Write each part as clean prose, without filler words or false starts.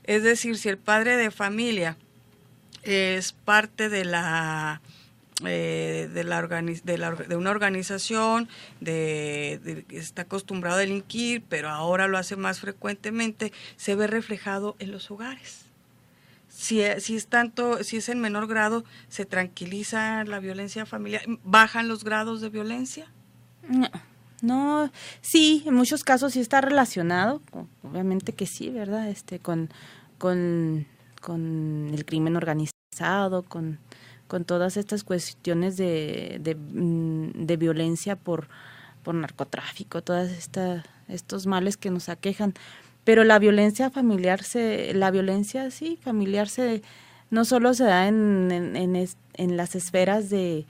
es decir, si el padre de familia es parte de una organización, está acostumbrado a delinquir, pero ahora lo hace más frecuentemente, se ve reflejado en los hogares. Si es en menor grado, se tranquiliza la violencia familiar, bajan los grados de violencia. No, sí, en muchos casos sí está relacionado, obviamente que sí, ¿verdad? Con el crimen organizado, con todas estas cuestiones de violencia por narcotráfico, todas estos males que nos aquejan. Pero la violencia familiar no solo se da en las esferas de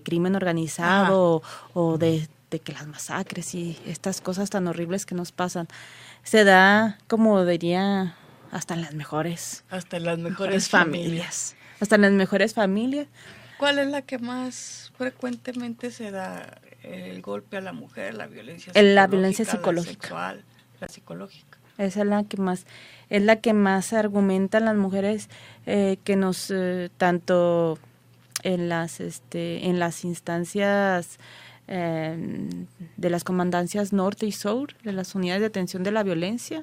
crimen organizado o de que las masacres y estas cosas tan horribles que nos pasan. Se da, como diría, hasta en las mejores familias. Hasta en las mejores familias. ¿Cuál es la que más frecuentemente se da el golpe a la mujer, la violencia psicológica, la sexual, la psicológica? Esa es la que más argumentan las mujeres que nos tanto en las instancias de las comandancias norte y sur, de las unidades de atención de la violencia.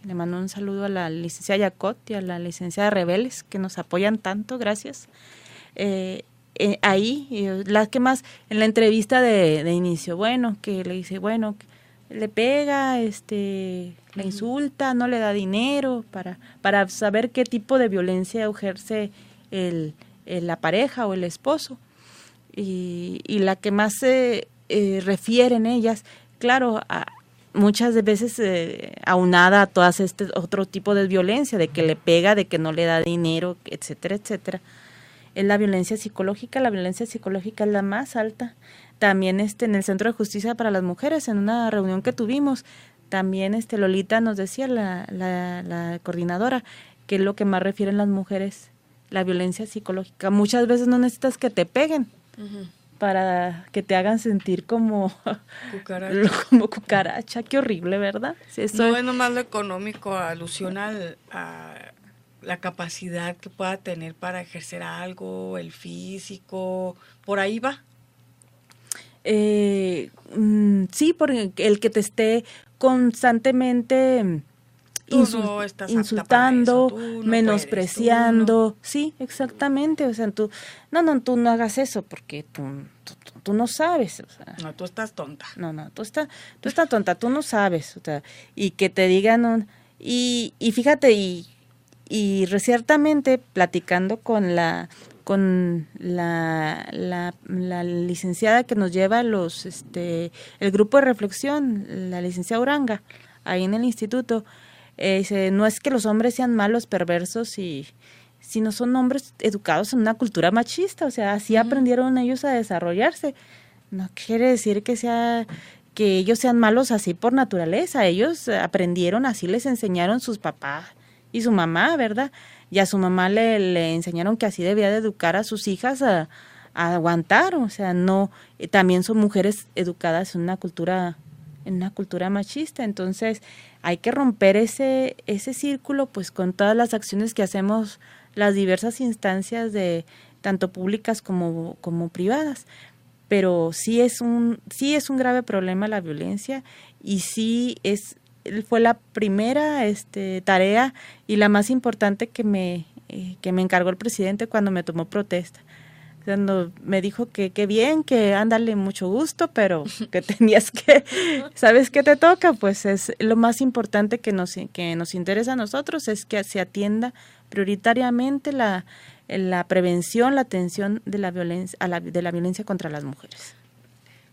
Le mando un saludo a la licenciada Yacot y a la licenciada Rebeles, que nos apoyan tanto, gracias. Ahí, las que más, en la entrevista de inicio, que le dice, le pega, le insulta, no le da dinero, para saber qué tipo de violencia ejerce la pareja o el esposo. Y la que más se refieren ellas, claro, muchas veces aunada a todas otro tipo de violencia, de que le pega, de que no le da dinero, etcétera, etcétera, es la violencia psicológica. La violencia psicológica es la más alta. También en el Centro de Justicia para las Mujeres, en una reunión que tuvimos, también Lolita nos decía, la coordinadora, que es lo que más refieren las mujeres, la violencia psicológica. Muchas veces no necesitas que te peguen, para que te hagan sentir como cucaracha. Qué horrible, ¿verdad? Sí, no es nomás lo económico, alusión a la capacidad que pueda tener para ejercer algo, el físico, por ahí va. Sí, porque el que te esté constantemente insultando, menospreciando, sí, exactamente, o sea, tú no hagas eso porque tú no sabes, o sea, no, tú estás tonta, tú estás tonta, tú no sabes, o sea, y que te digan, y fíjate, y ciertamente platicando con la licenciada que nos lleva el grupo de reflexión, la licenciada Uranga, ahí en el instituto, dice, no es que los hombres sean malos, perversos, sino son hombres educados en una cultura machista, o sea, así aprendieron ellos a desarrollarse. No quiere decir que ellos sean malos así por naturaleza, ellos aprendieron, así les enseñaron sus papás y su mamá, ¿verdad? Y a su mamá le enseñaron que así debía de educar a sus hijas a aguantar, o sea, no, también son mujeres educadas en una cultura machista. Entonces hay que romper ese círculo, pues, con todas las acciones que hacemos las diversas instancias, de tanto públicas como privadas. Pero sí es un grave problema la violencia, y sí fue la primera tarea y la más importante que me encargó el presidente cuando me tomó protesta. Cuando me dijo que qué bien, que ándale, mucho gusto, pero que tenías que, ¿sabes qué te toca? Pues es lo más importante que nos interesa a nosotros, es que se atienda prioritariamente la prevención, la atención de la violencia contra las mujeres.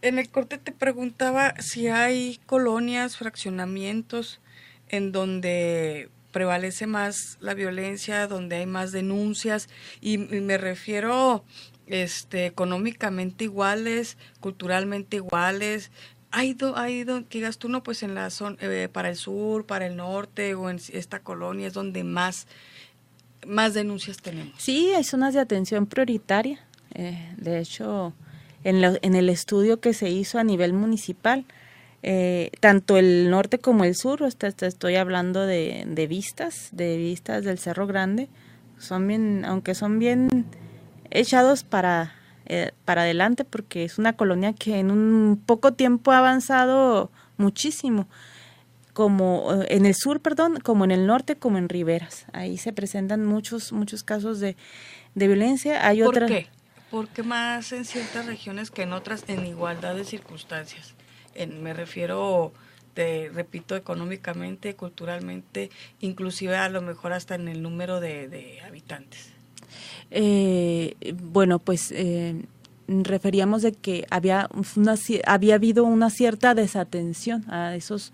En el corte te preguntaba si hay colonias, fraccionamientos en donde prevalece más la violencia, donde hay más denuncias, y me refiero económicamente iguales, culturalmente iguales. ¿Hay que digas tú, no, pues en la zona, para el sur, para el norte, o en esta colonia es donde más denuncias tenemos? Sí, hay zonas de atención prioritaria. De hecho, en el estudio que se hizo a nivel municipal, tanto el norte como el sur, estoy hablando de vistas del Cerro Grande, son bien, aunque son bien echados para adelante, porque es una colonia que en un poco tiempo ha avanzado muchísimo, como en el sur, como en el norte, como en Riberas. Ahí se presentan muchos casos de violencia. Hay ¿Por qué? ¿Por qué más en ciertas regiones que en otras en igualdad de circunstancias? Me refiero, te repito, económicamente, culturalmente, inclusive a lo mejor hasta en el número de habitantes. Bueno, pues referíamos de que había habido una cierta desatención a esos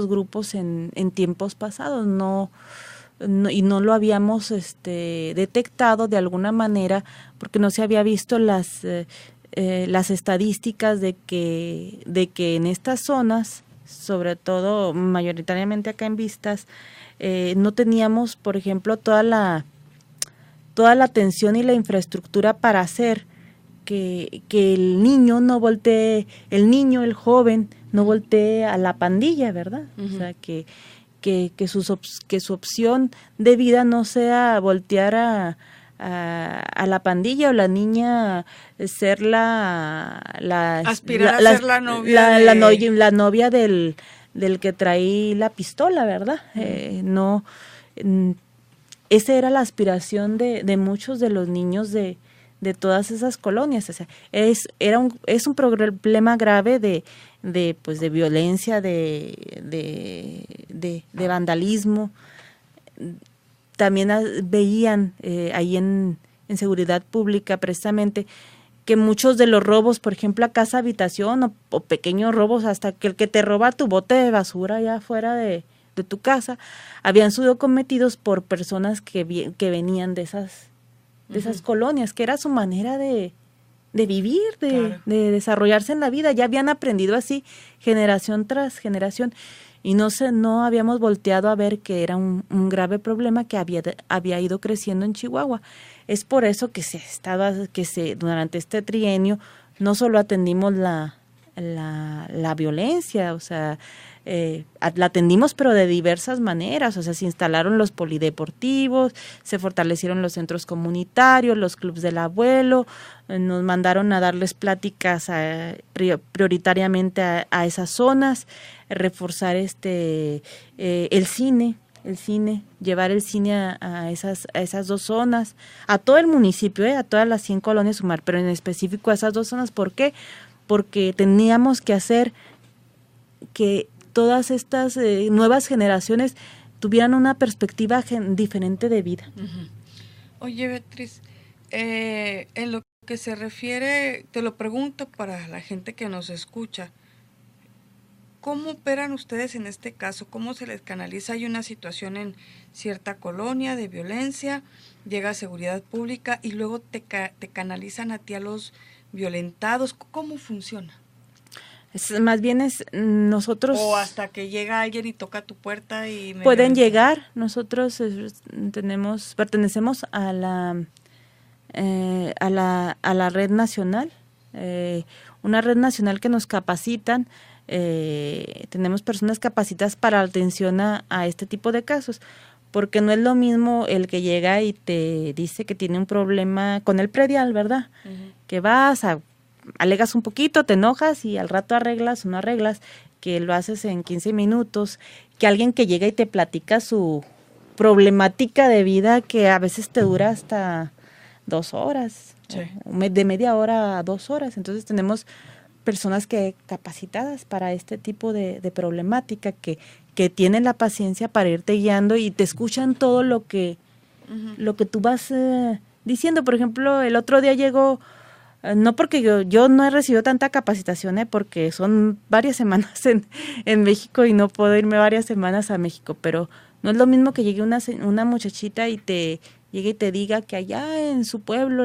grupos en tiempos pasados, y no lo habíamos detectado de alguna manera porque no se había visto las estadísticas de que en estas zonas, sobre todo mayoritariamente acá en Vistas, no teníamos, por ejemplo, toda la atención y la infraestructura para hacer que el niño no voltee, el joven no voltee a la pandilla, ¿verdad? Uh-huh. O sea, que su opción de vida no sea voltear a la pandilla, o la niña ser aspirar a ser la novia la novia del que trae la pistola, ¿verdad? No, esa era la aspiración de muchos de los niños de todas esas colonias. O sea, es un problema grave de violencia, de vandalismo. También veían ahí en seguridad pública precisamente que muchos de los robos, por ejemplo, a casa habitación o pequeños robos, hasta que el que te roba tu bote de basura allá afuera de tu casa, habían sido cometidos por personas que venían de esas colonias, que era su manera de vivir, claro, de desarrollarse en la vida. Ya habían aprendido así generación tras generación, y no habíamos volteado a ver que era un grave problema que había ido creciendo en Chihuahua. Es por eso que durante este trienio no solo atendimos la violencia, o sea, la atendimos, pero de diversas maneras. O sea, se instalaron los polideportivos, se fortalecieron los centros comunitarios, los clubs del abuelo, nos mandaron a darles pláticas prioritariamente a esas zonas, reforzar el cine, llevar el cine a esas dos zonas, a todo el municipio, a todas las 100 colonias Sumar, pero en específico a esas dos zonas. ¿Por qué? Porque teníamos que hacer que todas estas nuevas generaciones tuvieran una perspectiva diferente de vida. Uh-huh. Oye, Beatriz, en lo que se refiere, te lo pregunto para la gente que nos escucha, ¿cómo operan ustedes en este caso? ¿Cómo se les canaliza? Hay una situación en cierta colonia de violencia, llega seguridad pública y luego te canalizan a ti a los violentados. ¿Cómo funciona? Más bien es nosotros... O hasta que llega alguien y toca tu puerta y... Pueden llegar. Nosotros pertenecemos a la red nacional, una red nacional que nos capacitan. Tenemos personas capacitadas para atención a este tipo de casos, porque no es lo mismo el que llega y te dice que tiene un problema con el predial, ¿verdad? Uh-huh. Que alegas un poquito, te enojas y al rato arreglas o no arreglas, que lo haces en 15 minutos, que alguien que llega y te platica su problemática de vida, que a veces te dura hasta 2 horas, sí, de media hora a 2 horas. Entonces tenemos personas capacitadas para este tipo de problemática, que tienen la paciencia para irte guiando y te escuchan todo lo que tú vas diciendo. Por ejemplo, el otro día llegó, no porque yo no he recibido tanta capacitación, porque son varias semanas en México y no puedo irme varias semanas a México, pero no es lo mismo que llegue una muchachita y te llegue y te diga que allá en su pueblo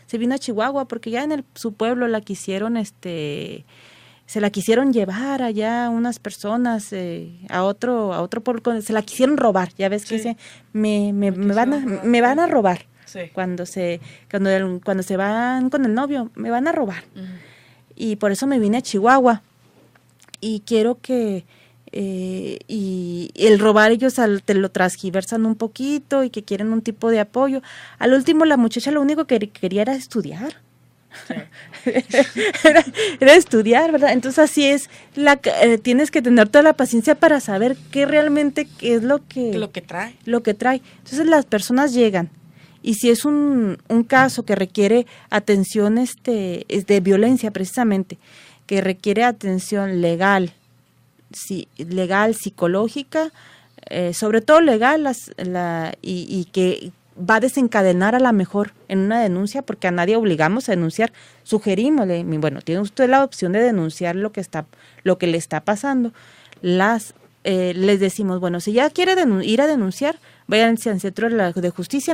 se vino a Chihuahua porque ya en su pueblo la quisieron se la quisieron llevar allá unas personas a otro pueblo, se la quisieron robar. Ya ves que dice, me van a robar. Sí. Cuando se van con el novio, me van a robar. Uh-huh. Y por eso me vine a Chihuahua. y quiero que y el robar ellos te lo transgiversan un poquito y que quieren un tipo de apoyo. Al último la muchacha lo único que quería era estudiar. Sí. era estudiar, ¿verdad? Entonces así es, tienes que tener toda la paciencia para saber qué realmente qué es lo que trae. Entonces las personas llegan y si es un caso que requiere atención es de violencia precisamente, que requiere atención legal, psicológica, sobre todo legal, y que va a desencadenar a la mejor en una denuncia, porque a nadie obligamos a denunciar, sugerimos, bueno, tiene usted la opción de denunciar lo que le está pasando. Les decimos, bueno, si ya quiere ir a denunciar, váyanse al centro de justicia.